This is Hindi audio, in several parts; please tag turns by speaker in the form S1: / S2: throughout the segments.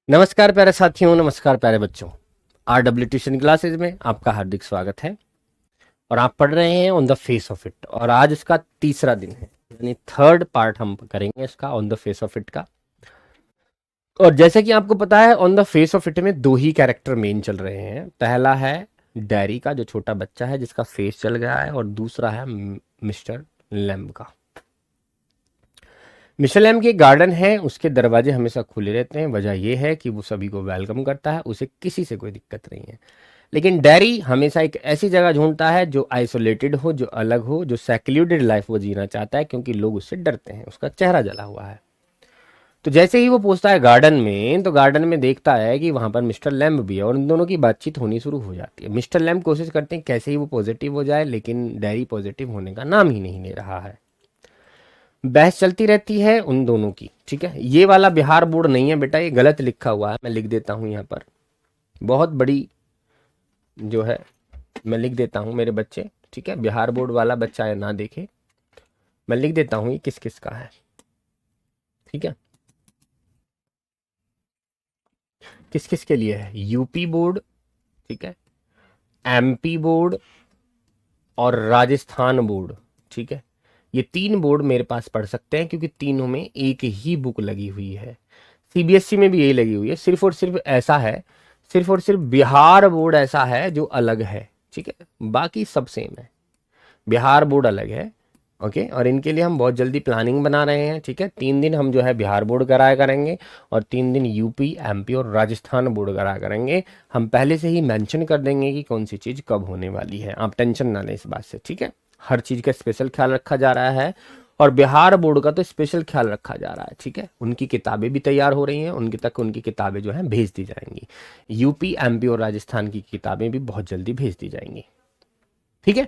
S1: नमस्कार प्यारे साथियों, नमस्कार प्यारे बच्चों। RW ट्यूशन क्लासेज में आपका हार्दिक स्वागत है। और आप पढ़ रहे हैं on the face of it, और आज इसका तीसरा दिन है, यानी थर्ड पार्ट हम करेंगे इसका on the face of it का। और जैसे कि आपको पता है, on the face of it में दो ही कैरेक्टर मेन चल रहे हैं। पहला है डैरी का, जो छोटा बच्चा है जिसका फेस चल गया है, और दूसरा है मिस्टर लैम्ब का। मिस्टर लैम्ब के गार्डन है, उसके दरवाजे हमेशा खुले रहते हैं। वजह यह है कि वो सभी को वेलकम करता है, उसे किसी से कोई दिक्कत नहीं है। लेकिन डैरी हमेशा एक ऐसी जगह ढूंढता है जो आइसोलेटेड हो, जो अलग हो, जो सेक्लूडेड लाइफ वो जीना चाहता है, क्योंकि लोग उससे डरते हैं, उसका चेहरा जला हुआ है। तो जैसे ही वो पहुंचता है गार्डन में, तो गार्डन में देखता है कि वहां पर मिस्टर लैम्ब भी है, और इन दोनों की बातचीत होनी शुरू हो जाती है। मिस्टर लैम्ब कोशिश करते हैं कैसे ही वो पॉजिटिव हो जाए, लेकिन डैरी पॉजिटिव होने का नाम ही नहीं ले रहा है। बहस चलती रहती है उन दोनों की। ठीक है, ये वाला बिहार बोर्ड नहीं है बेटा, ये गलत लिखा हुआ है, मैं लिख देता हूं यहाँ पर। बहुत बड़ी जो है, मैं लिख देता हूं मेरे बच्चे। ठीक है, बिहार बोर्ड वाला बच्चा है ना देखे, मैं लिख देता हूं ये किस किस का है। ठीक है, किस किस के लिए है? यूपी बोर्ड, ठीक है, एमपी बोर्ड और राजस्थान बोर्ड। ठीक है, ये तीन बोर्ड मेरे पास पढ़ सकते हैं, क्योंकि तीनों में एक ही बुक लगी हुई है। सीबीएसई में भी यही लगी हुई है। सिर्फ और सिर्फ ऐसा है, सिर्फ और सिर्फ बिहार बोर्ड ऐसा है जो अलग है। ठीक है, बाकी सब सेम है, बिहार बोर्ड अलग है। ओके, और इनके लिए हम बहुत जल्दी प्लानिंग बना रहे हैं। ठीक है, 3 दिन हम जो है बिहार बोर्ड कराया करेंगे, और 3 दिन यूपी, एमपी और राजस्थान बोर्ड कराया करेंगे। हम पहले से ही मेंशन कर देंगे कि कौन सी चीज़ कब होने वाली है, आप टेंशन ना लें इस बात से। ठीक है, हर चीज़ का स्पेशल ख्याल रखा जा रहा है, और बिहार बोर्ड का तो स्पेशल ख्याल रखा जा रहा है। ठीक है, उनकी किताबें भी तैयार हो रही हैं, उनकी तक उनकी किताबें जो हैं भेज दी जाएंगी। यूपी, एमपी और राजस्थान की किताबें भी बहुत जल्दी भेज दी जाएंगी। ठीक है,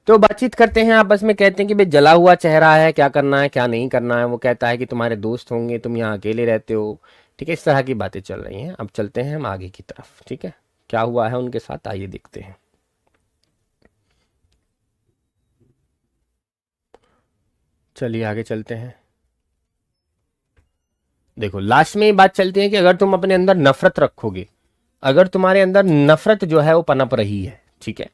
S1: तो बातचीत करते हैं आपस में। कहते हैं कि भाई जला हुआ चेहरा है, क्या करना है क्या नहीं करना है। वो कहता है कि तुम्हारे दोस्त होंगे, तुम यहाँ अकेले रहते हो। ठीक है, इस तरह की बातें चल रही हैं। अब चलते हैं हम आगे की तरफ। ठीक है, क्या हुआ है उनके साथ, आइए देखते हैं। चलिए आगे चलते हैं। देखो, लास्ट में ये बात चलती है कि अगर तुम अपने अंदर नफरत रखोगे, अगर तुम्हारे अंदर नफरत जो है वो पनप रही है। ठीक है,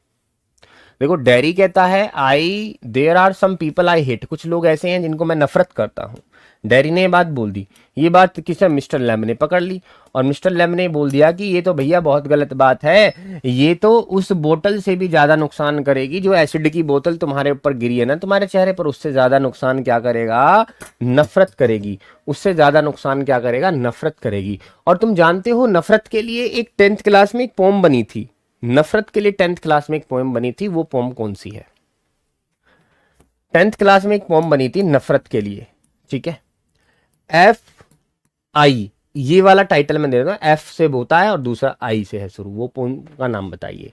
S1: देखो डैरी कहता है I there are some people I hate, कुछ लोग ऐसे हैं जिनको मैं नफरत करता हूं। डैरी ने ये बात बोल दी। ये बात किसे? मिस्टर लैम्ब ने पकड़ ली, और मिस्टर लैम्ब ने बोल दिया कि ये तो भैया बहुत गलत बात है, ये तो उस बोतल से भी ज्यादा नुकसान करेगी, जो एसिड की बोतल तुम्हारे ऊपर गिरी है ना तुम्हारे चेहरे पर, उससे ज्यादा नुकसान क्या करेगा? नफरत करेगी। उससे ज्यादा नुकसान क्या करेगा? नफरत करेगी। और तुम जानते हो, नफरत के लिए एक 10th क्लास में एक पोम बनी थी। नफरत के लिए 10th क्लास में एक पोएम बनी थी, वो पोम कौन सी है? 10th क्लास में एक पोम बनी थी नफरत के लिए। ठीक है, एफ आई, ये वाला टाइटल मैं दे देता हूं। एफ से होता है और दूसरा आई से है शुरू, वो पोम का नाम बताइए।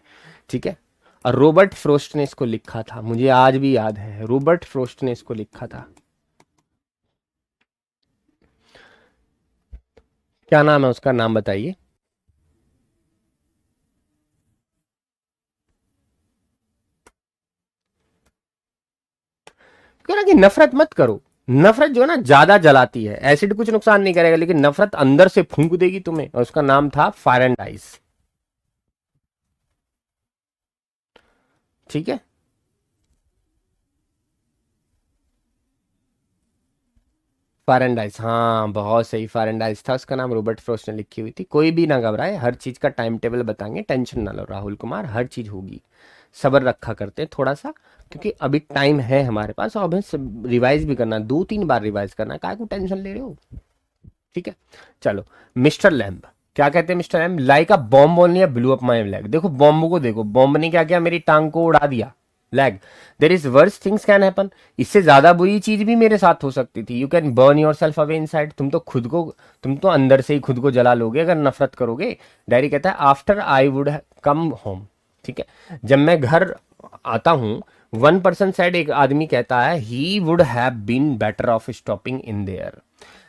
S1: ठीक है, और रॉबर्ट फ्रोस्ट ने इसको लिखा था, मुझे आज भी याद है, रॉबर्ट फ्रोस्ट ने इसको लिखा था। क्या नाम है उसका, नाम बताइए। क्यों ना कि नफरत मत करो। नफरत जो है ना ज्यादा जलाती है, एसिड कुछ नुकसान नहीं करेगा, लेकिन नफरत अंदर से फूंक देगी तुम्हें, और उसका नाम था फायर एंड आइस। ठीक है, फारेंडाइस, हाँ बहुत सही, फारेंडाइस था उसका नाम, रॉबर्ट फ्रॉस्ट ने लिखी हुई थी। कोई भी ना घबराए, हर चीज का टाइम टेबल बताएंगे, टेंशन ना लो राहुल कुमार, हर चीज होगी। सब्र रखा करते हैं थोड़ा सा, क्योंकि अभी टाइम है हमारे पास, और हमें रिवाइज भी करना है, 2-3 बार रिवाइज करना है, काय को टेंशन ले रहे हो। ठीक है, चलो। मिस्टर लैम्ब क्या कहते हैं? Mister lamb like a bomb only blew up my leg. देखो बॉम्ब को देखो, बॉम्ब ने क्या किया? मेरी टांग को उड़ा दिया। Leg, there is worse things can happen, इससे ज्यादा बुरी चीज भी मेरे साथ हो सकती थी। You can burn your self away inside, तुम तो अंदर से ही खुद को जला लोगे अगर नफरत करोगे। डायरी कहता है after I would come home. ठीक है, जब मैं घर आता हूं, 1% साइड एक आदमी कहता है he would have been better off stopping in there.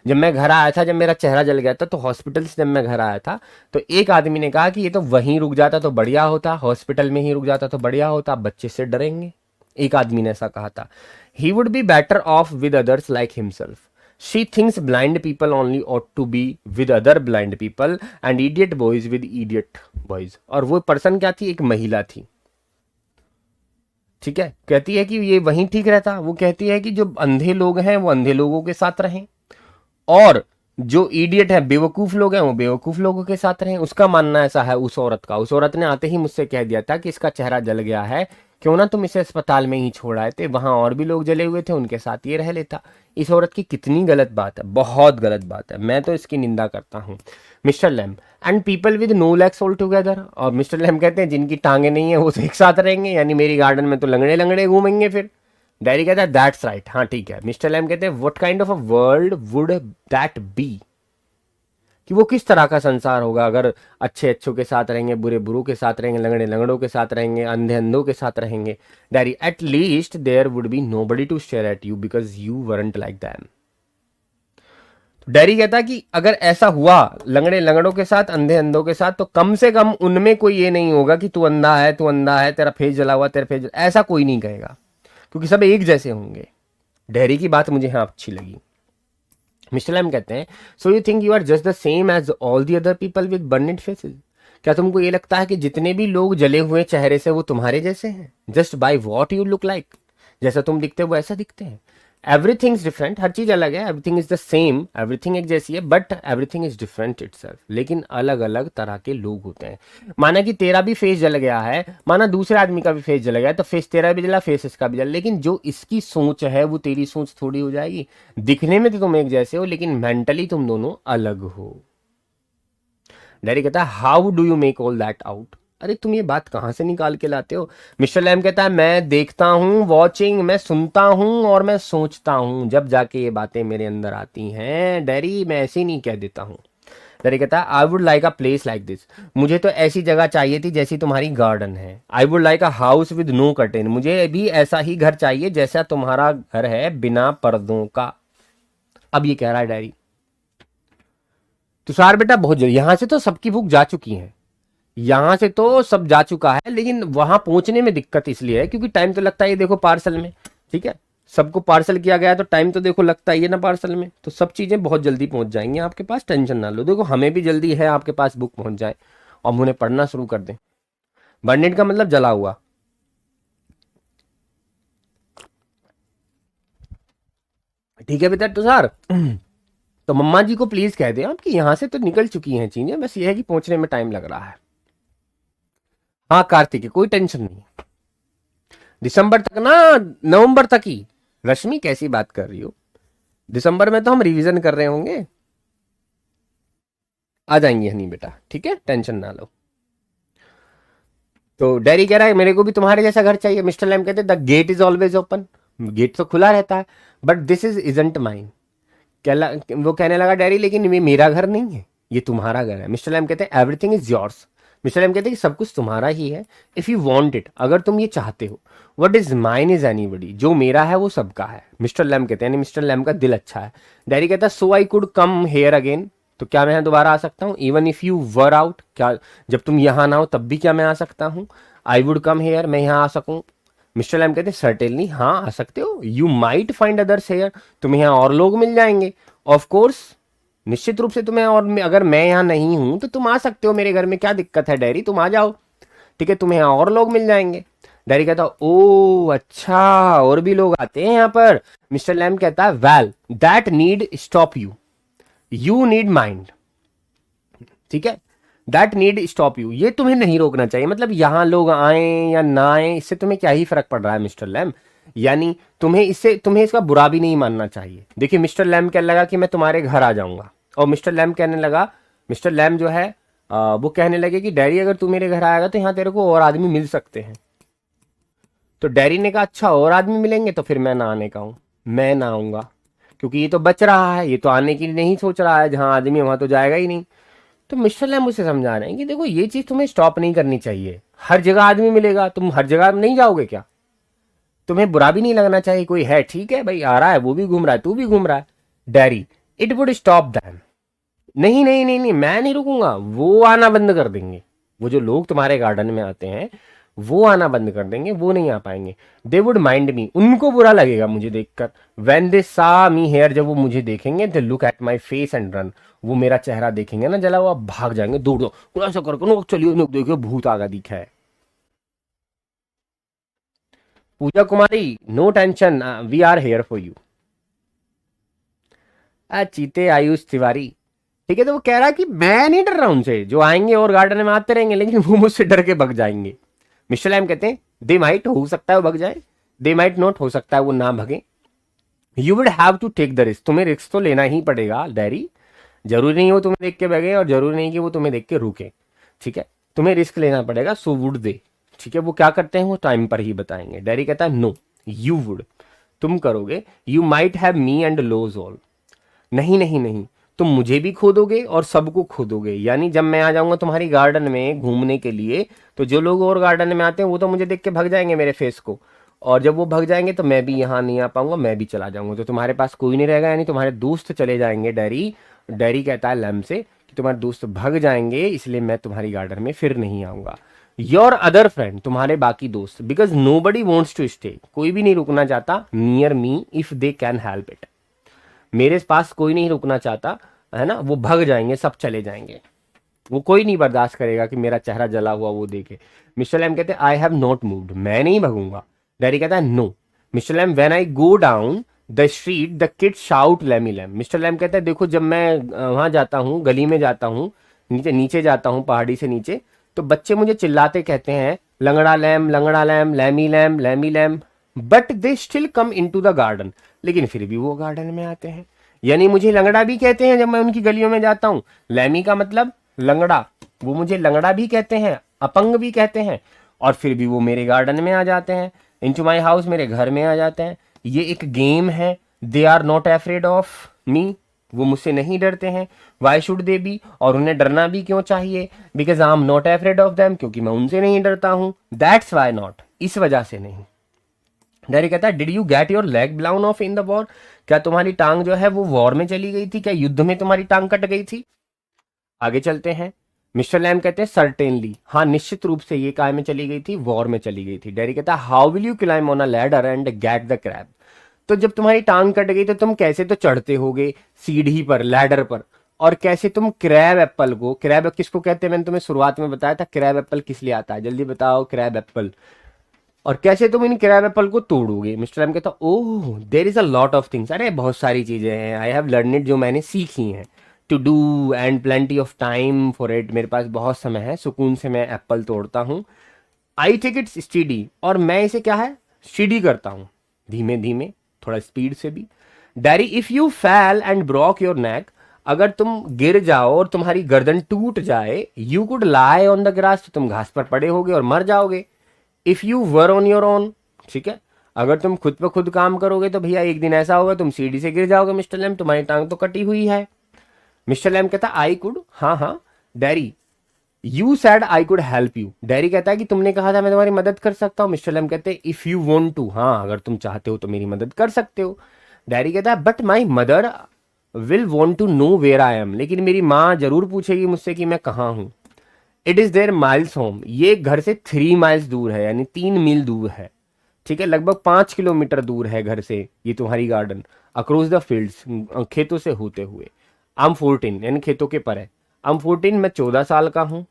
S1: जब मैं घर आया था, जब मेरा चेहरा जल गया था, तो हॉस्पिटल से जब मैं घर आया था, तो एक आदमी ने कहा कि ये तो वहीं रुक जाता तो बढ़िया होता, हॉस्पिटल में ही रुक जाता तो बढ़िया होता, बच्चे से डरेंगे। एक आदमी ने ऐसा कहा था। He would be better off with others like himself. She thinks blind people only ought to be with other blind people and idiot boys with idiot boys. और वो पर्सन क्या थी, एक महिला थी, ठीक है। कहती है कि ये वहीं ठीक रहता, वो कहती है कि जो अंधे लोग हैं वो अंधे लोगों के साथ रहें, और जो इडियट है, बेवकूफ लोग हैं, वो बेवकूफ लोगों के साथ रहें। उसका मानना ऐसा है उस औरत का। उस औरत ने आते ही मुझसे कह दिया था कि इसका चेहरा जल गया है, क्यों ना तुम इसे अस्पताल में ही छोड़ आए थे, वहां और भी लोग जले हुए थे, उनके साथ ये रह लेता। इस औरत की कितनी गलत बात है, बहुत गलत बात है, मैं तो इसकी निंदा करता हूँ। Mister Lamb, and people with no legs all together. और मिस्टर लैम कहते हैं जिनकी टांगे नहीं है वो तो एक साथ रहेंगे, यानी मेरी गार्डन में तो लंगड़े लंगड़े घूमेंगे फिर। डायरी कहता है दैट्स राइट, हाँ ठीक है। मिस्टर लैम कहते हैं what kind of a world would that be, कि वो किस तरह का संसार होगा अगर अच्छे अच्छों के साथ रहेंगे, बुरे बुरों के साथ रहेंगे, लंगड़े लंगड़ों के साथ रहेंगे, अंधे अंधों के साथ रहेंगे। Daddy, at least there would be nobody to stare at you because you weren't like them. Derry कहता कि अगर ऐसा हुआ लंगड़े लंगड़ों के साथ, अंधे अंधों के साथ, तो कम से कम उनमें कोई ये नहीं होगा कि तू अंधा है, तू अंधा है, तेरा फेस जला हुआ, तेरा फेस, ऐसा कोई नहीं कहेगा, क्योंकि सब एक जैसे होंगे। डैरी की बात मुझे यहाँ अच्छी लगी। मिस्टर लैम कहते हैं so you think you are just the same as all the other people with burned faces. क्या तुमको ये लगता है कि जितने भी लोग जले हुए चेहरे से वो तुम्हारे जैसे हैं, just by what you look like, जैसा तुम दिखते हो वैसा दिखते हैं। एवरीथिंग इज डिफरेंट, हर चीज अलग है, everything is the same, everything एक जैसी है, but everything is different itself. लेकिन अलग अलग तरह के लोग होते हैं। माना कि तेरा भी फेस जल गया है, माना दूसरे आदमी का भी फेस जल गया है, तो फेस तेरा भी जला, फेस इसका भी जला, लेकिन जो इसकी सोच है वो तेरी सोच थोड़ी हो जाएगी। दिखने में तो तुम एक जैसे हो, लेकिन मेंटली तुम दोनों अलग हो। डैडी कहता है how do you make all that out. अरे तुम ये बात कहाँ से निकाल के लाते हो। मिस्टर लैम कहता है मैं देखता हूँ, वॉचिंग, मैं सुनता हूँ और मैं सोचता हूँ, जब जाके ये बातें मेरे अंदर आती हैं। डैडी मैं ऐसे ही नहीं कह देता हूँ। डैडी कहता है I would like a place like this. मुझे तो ऐसी जगह चाहिए थी जैसी तुम्हारी गार्डन है। I would like a house with no curtain. मुझे भी ऐसा ही घर चाहिए जैसा तुम्हारा घर है, बिना पर्दों का। अब ये कह रहा है डैडी तुषार बेटा बहुत जल्दी, यहां से तो सबकी भूख जा चुकी है, यहां से तो सब जा चुका है, लेकिन वहां पहुंचने में दिक्कत इसलिए है क्योंकि टाइम तो लगता है, ये देखो पार्सल में, ठीक है, सबको पार्सल किया गया है तो टाइम तो देखो लगता ही है ना पार्सल में, तो सब चीजें बहुत जल्दी पहुंच जाएंगी आपके पास, टेंशन ना लो। देखो हमें भी जल्दी है आपके पास बुक पहुंच जाए और हम उन्हें पढ़ना शुरू कर दें। बर्नेट का मतलब जला हुआ। ठीक है बेटा तुषार, तो मम्मा जी को प्लीज कह दे आपकी यहां से तो निकल चुकी हैं चीजें, बस ये है कि पहुंचने में टाइम लग रहा है। हाँ कार्तिक कोई टेंशन नहीं, दिसंबर तक ना, नवंबर तक ही। रश्मि कैसी बात कर रही हो, दिसंबर में तो हम रिवीजन कर रहे होंगे, आ जाएंगे हनी बेटा, ठीक है, टेंशन ना लो। तो डैरी कह रहा है मेरे को भी तुम्हारे जैसा घर चाहिए। मिस्टर लैम कहते the gate is always open, gate तो खुला रहता है, but this is isn't mine. वो कहने लगा डैरी लेकिन ये मेरा घर नहीं है, ये तुम्हारा घर है। मिस्टर लैम कहते हैं everything is yours. Mister lamb कहते हैं कि सब कुछ तुम्हारा ही है, इफ यू वांट इट, अगर तुम ये चाहते हो। What is mine is anybody, जो मेरा है वो सबका है। मिस्टर लैम कहते हैं, मिस्टर लैम का दिल अच्छा है। डैरी कहता है so I could come here again, तो क्या मैं यहाँ दोबारा आ सकता हूँ। Even if you were out, क्या जब तुम यहाँ ना हो तब भी क्या मैं आ सकता हूँ। आई वुड कम हेयर, मैं यहाँ आ सकूँ। मिस्टर लैम कहते हैं सर्टेनली, हाँ आ सकते हो। You might find others here, तुम्हें यहाँ और लोग मिल जाएंगे। ऑफ कोर्स, निश्चित रूप से तुम्हें, और अगर मैं यहाँ नहीं हूं तो तुम आ सकते हो मेरे घर में, क्या दिक्कत है डैरी, तुम आ जाओ, ठीक है, तुम्हें यहाँ और लोग मिल जाएंगे। डैरी कहता ओ अच्छा, और भी लोग आते हैं यहाँ पर। मिस्टर लैम कहता है well that need stop you, you need mind, ठीक है, दैट नीड स्टॉप यू, ये तुम्हें नहीं रोकना चाहिए। मतलब यहाँ लोग आए या ना आए इससे तुम्हें क्या ही फर्क पड़ रहा है मिस्टर लैम, यानी तुम्हें इसका बुरा भी नहीं मानना चाहिए। देखिए मिस्टर लैम कहने लगा कि मैं तुम्हारे घर आ जाऊंगा, और मिस्टर लैम कहने लगा, मिस्टर लैम जो है वो कहने लगे कि डैडी अगर तू मेरे घर आएगा तो यहाँ तेरे को और आदमी मिल सकते हैं। तो डैडी ने कहा अच्छा और आदमी मिलेंगे तो फिर मैं ना आने का हूँ, मैं ना आऊंगा, क्योंकि ये तो बच रहा है, ये तो आने की नहीं सोच रहा है, जहां आदमी वहां तो जाएगा ही नहीं। तो मिस्टर लैम मुझे समझा रहे हैं कि देखो ये चीज तुम्हें स्टॉप नहीं करनी चाहिए, हर जगह आदमी मिलेगा, तुम हर जगह नहीं जाओगे क्या, तुम्हें बुरा भी नहीं लगना चाहिए, कोई है ठीक है भाई आ रहा है, वो भी घूम रहा है, तू भी घूम रहा है। Dairy it would stop them, नहीं नहीं नहीं नहीं, मैं नहीं रुकूंगा, वो आना बंद कर देंगे, वो जो लोग तुम्हारे गार्डन में आते हैं वो आना बंद कर देंगे, वो नहीं आ पाएंगे। दे वुड माइंड मी, उनको बुरा लगेगा मुझे देखकर। व्हेन दे सा मी हेयर, जब वो मुझे देखेंगे, they look at my face and run, वो मेरा चेहरा देखेंगे ना जला हुआ, भाग जाएंगे, दौड़ दो, ऐसा करके चलिए देखिए भूत आगा दिखा है। Pooja Kumari, no tension, we are here for you. चीते आयुष तिवारी, ठीक है। तो वो कह रहा है कि मैं नहीं डर रहा उनसे, जो आएंगे और गार्डन में आते रहेंगे, लेकिन वो मुझसे डर के भग जाएंगे। मिस्टर लैम कहते हैं दे माइट, हो सकता है वो भग जाए, दे माइट नॉट, हो सकता है वो ना भगे। You would have to take the risk, तुम्हें रिस्क तो लेना ही पड़ेगा डैरी। जरूरी नहीं वो तुम्हें देख के भगे और जरूरी नहीं कि वो तुम्हें देख के रुके, ठीक है। तुम्हें रिस्क लेना पड़ेगा, सो वुड दे, ठीक है। वो क्या करते हैं वो टाइम पर ही बताएंगे। डैरी कहता है नो, यू वुड, तुम करोगे। You might have me and lows all, नहीं नहीं नहीं, तुम मुझे भी खो दोगे और सबको खो दोगे। यानी जब मैं आ जाऊंगा तुम्हारी गार्डन में घूमने के लिए, तो जो लोग और गार्डन में आते हैं वो तो मुझे देख के भग जाएंगे मेरे फेस को, और जब वो भग जाएंगे तो मैं भी यहाँ नहीं आ पाऊंगा, मैं भी चला जाऊंगा, तो तुम्हारे पास कोई नहीं रहेगा, यानी तुम्हारे दोस्त चले जाएंगे। डैरी डैरी कहता है लैम से कि तुम्हारे दोस्त भग जाएंगे, इसलिए मैं तुम्हारी गार्डन में फिर नहीं आऊंगा। योर अदर फ्रेंड, तुम्हारे बाकी दोस्त, because nobody wants to stay, कोई भी नहीं रुकना चाहता, near me if they can help it, मेरे पास कोई नहीं रुकना चाहता, है ना, वो भग जाएंगे, सब चले जाएंगे, वो कोई नहीं बर्दाश्त करेगा कि मेरा चेहरा जला हुआ वो देखे। मिस्टर लैम कहते हैं आई हैव नॉट मूव्ड, मैं नहीं भगूंगा। डैडी कहता है no. Mister Lamb when I go down the street the kid shout Lamey Lamb, mister Lamb कहता है देखो जब मैं वहां जाता हूँ, गली में जाता हूँ, नीचे नीचे जाता हूँ पहाड़ी से नीचे, तो बच्चे मुझे चिल्लाते कहते हैं लंगड़ा लैम, लंगड़ा Lamb, Lamey Lamb, Lamey Lamb, but they still come in to the garden, लेकिन फिर भी वो गार्डन में आते हैं। यानी मुझे लंगड़ा भी कहते हैं जब मैं उनकी गलियों में जाता हूँ, लैमी का मतलब लंगड़ा, वो मुझे लंगड़ा भी कहते हैं, अपंग भी कहते हैं, और फिर भी वो मेरे गार्डन में आ जाते हैं, इनटू माय हाउस, मेरे घर में आ जाते हैं। ये एक गेम है, they are not afraid of me, वो मुझसे नहीं डरते हैं। वाई शुड दे बी, और उन्हें डरना भी क्यों चाहिए, because I am not afraid of them, क्योंकि मैं उनसे नहीं डरता हूं, दैट्स वाई नॉट, इस वजह से नहीं। डैरी कहता है did you get your leg blown of in the war, क्या तुम्हारी टांग जो है वो वॉर में चली गई थी, क्या युद्ध में तुम्हारी टांग कट गई थी। आगे चलते हैं। मिस्टर लैम कहते हैं सर्टेनली, हाँ निश्चित रूप से ये काय में चली गई थी, वॉर में चली गई थी। डैरी कहता है how will you climb on a ladder and get the crab, तो जब तुम्हारी टांग कट गई तो तुम कैसे तो चढ़ते होगे सीढ़ी पर, लैडर पर, और कैसे तुम क्रैब एप्पल को, क्रैब किसको कहते हैं मैंने तुम्हें शुरुआत में बताया था, क्रैब एप्पल किस लिए आता है, जल्दी बताओ, क्रैब एप्पल, और कैसे तुम इन क्रैब एप्पल को तोड़ोगे। मिस्टर एम कहता oh there is a lot of things, अरे बहुत सारी चीजें हैं, आई हैव लर्न इट, जो मैंने सीखी हैं, to do and plenty of time for it, मेरे पास बहुत समय है, सुकून से मैं एप्पल तोड़ता हूँ। आई टेक इट स्टीडी, और मैं इसे क्या है स्टीडी करता हूँ, धीमे धीमे, थोड़ा स्पीड से भी। डैरी इफ यू फैल एंड ब्रोक योर नेक, अगर तुम गिर जाओ और तुम्हारी गर्दन टूट जाए, you could lie on the grass, तो तुम घास पर पड़े होगे और मर जाओगे। If you were on your own, ठीक है, अगर तुम खुद पे खुद काम करोगे तो भैया एक दिन ऐसा होगा तुम सीढ़ी से गिर जाओगे मिस्टर लैम, तुम्हारी टांग तो कटी हुई है। मिस्टर लैम कहता आई कुड, हाँ हाँ। Dairy you sad I could help you, dairy कहता है कि तुमने कहा था मैं तुम्हारी मदद कर सकता हूँ। मिस्टर लैम कहते हैं इफ यू वॉन्ट टू, हाँ अगर तुम चाहते हो तो मेरी मदद कर सकते हो। डैरी कहता है but my mother will want to know where I am, लेकिन मेरी माँ जरूर पूछेगी मुझसे कि मैं कहाँ हूँ। It is there miles home, ये घर से 3 माइल्स दूर है, यानी 3 मील दूर है, ठीक है, लगभग 5 किलोमीटर दूर है घर से ये तुम्हारी गार्डन, अक्रॉस द फील्ड्स, खेतों से होते हुए। आई एम 14, यानी खेतों के पर है। आई एम 14, मैं 14 साल का हूँ।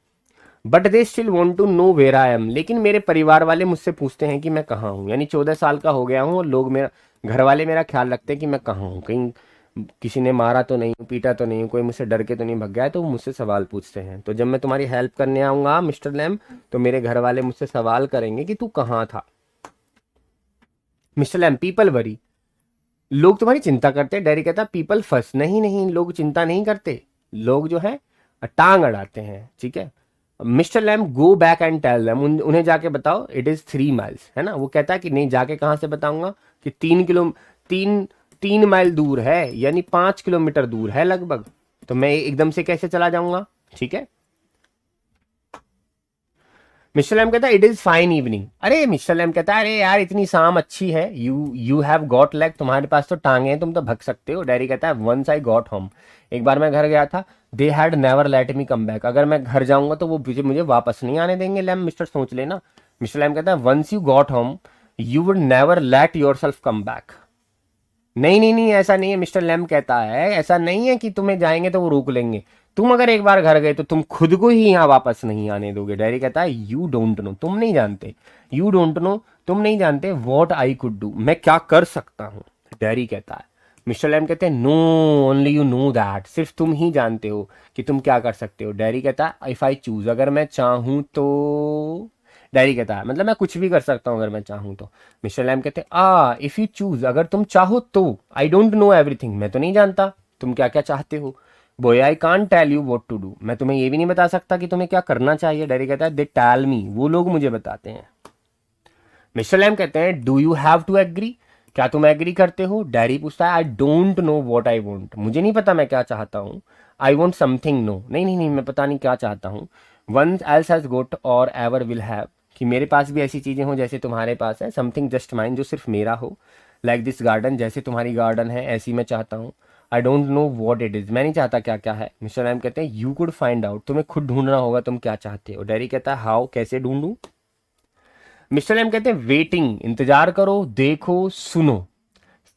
S1: But they still want to know where I am, लेकिन मेरे परिवार वाले मुझसे पूछते हैं कि मैं कहाँ हूँ, यानी 14 साल का हो गया हूँ और लोग मेरा, घर वाले मेरा ख्याल रखते हैं कि मैं कहाँ हूँ, कहीं किसी ने मारा तो नहीं, पीटा तो नहीं, कोई मुझसे डर के तो नहीं भग गया है, तो वो मुझसे सवाल पूछते हैं। तो जब मैं तुम्हारी हेल्प करने आऊंगा मिस्टर लैम, तो मेरे घर वाले मुझसे सवाल करेंगे कि तू कहाँ था। मिस्टर लैम पीपल वरी, लोग तुम्हारी चिंता करते हैं। डैरी कहता पीपल फर्स्ट, नहीं नहीं, लोग चिंता नहीं करते, लोग जो है टांग अड़ाते हैं, ठीक है। Mister Lamb go back and tell them, उन्हें जाके बताओ इट इज 3 माइल्स, है ना। वो कहता है कि नहीं, जाके कहाँ से बताऊंगा, कि 3 माइल दूर है, यानी 5 किलोमीटर दूर है लगभग, तो मैं एकदम से कैसे चला जाऊंगा, ठीक है। मिस्टर लैम कहता है इट इज फाइन इवनिंग, अरे मिस्टर लैम कहता है अरे यार इतनी शाम अच्छी है, यू हैव गॉट लेग, तुम्हारे पास तो टांगे हैं, तुम तो भग सकते हो। डैरी कहता है वंस आई गॉट होम, एक बार मैं घर गया था, they had never let me come back, अगर मैं घर जाऊंगा तो वो मुझे वापस नहीं आने देंगे। लैम मिस्टर सोच लेना, मिस्टर लैम कहता है once you got home you would never let yourself come back. नहीं नहीं नहीं, ऐसा नहीं है। मिस्टर लैम कहता है ऐसा नहीं है कि तुम्हें जाएंगे तो वो रोक लेंगे। तुम अगर एक बार घर गए तो तुम खुद को ही यहाँ वापस नहीं आने दोगे। डैरी कहता है यू डोंट नो, तुम नहीं जानते। यू डोंट नो, तुम नहीं जानते वॉट आई कुड डू, मैं क्या कर सकता हूँ। डैरी कहता है, मिस्टर लैम कहते हैं no, only you know that, सिर्फ तुम ही जानते हो कि तुम क्या कर सकते हो। डैरी कहता है इफ आई चूज, अगर मैं चाहूँ तो। डैरी कहता है मतलब मैं कुछ भी कर सकता हूँ अगर मैं चाहूँ तो। मिस्टर लैम कहते हैं इफ यू चूज, अगर तुम चाहो तो। आई डोंट नो एवरीथिंग, मैं तो नहीं जानता तुम क्या क्या चाहते हो। Boy I can't tell you what to do, मैं तुम्हें ये भी नहीं बता सकता कि तुम्हें क्या करना चाहिए। डैरी कहता है दे टेल मी, वो लोग मुझे बताते हैं। मिस्टर लैम कहते हैं do you have to agree, क्या तुम एग्री करते हो। डैरी पूछता है I don't know what I want, मुझे नहीं पता मैं क्या चाहता हूँ। आई वांट समथिंग, नो, नहीं नहीं नहीं, मैं पता नहीं क्या चाहता हूँ। वन एल्स हैज गोट और एवर विल हैव, कि मेरे पास भी ऐसी चीज़ें हों जैसे तुम्हारे पास है। समथिंग जस्ट माइन, जो सिर्फ मेरा हो। लाइक दिस गार्डन, जैसे तुम्हारी गार्डन है ऐसी मैं चाहता हूँ। आई don't know what it is, मैं नहीं चाहता क्या क्या है। मिस्टर लैम कहते हैं यू कुड फाइंड आउट, तुम्हें खुद ढूंढना होगा तुम क्या चाहते हो। डैरी कहता है हाउ, कैसे ढूंढूं। मिस्टर एम कहते हैं वेटिंग, इंतजार करो, देखो, सुनो।